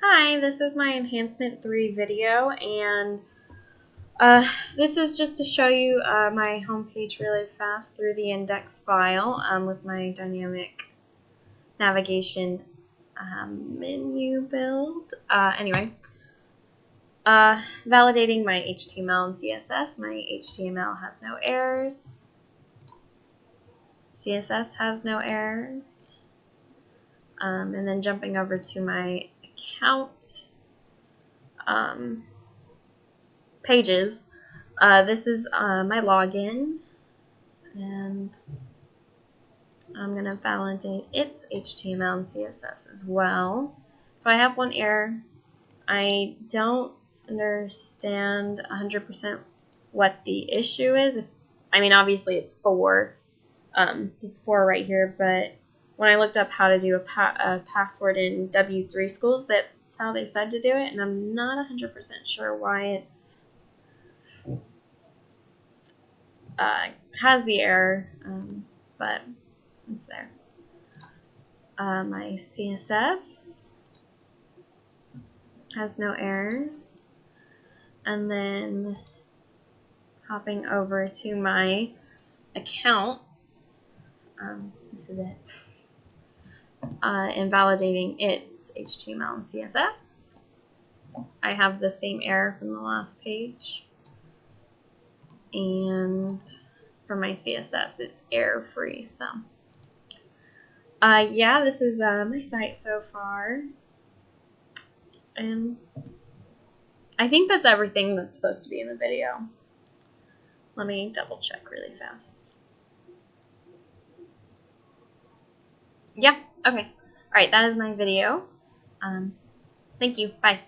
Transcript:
Hi, this is my Enhancement 3 video, and this is just to show you my homepage really fast through the index file with my dynamic navigation menu build. Validating my HTML and CSS. My HTML has no errors. CSS has no errors. And then jumping over to my account pages. This is my login, and I'm going to validate its HTML and CSS as well. So I have one error. I don't understand 100% what the issue is. I mean, obviously it's 4. It's 4 right here, but when I looked up how to do a password in W3 schools, that's how they said to do it, and I'm not 100% sure why it's has the error, but it's there. My CSS has no errors, and then hopping over to my account, this is it, and validating its HTML and CSS. I have the same error from the last page, and for my CSS it's error-free. So yeah, this is my site so far, and I think that's everything that's supposed to be in the video. Let me double check really fast. Yeah, okay. Alright, that is my video. Thank you. Bye.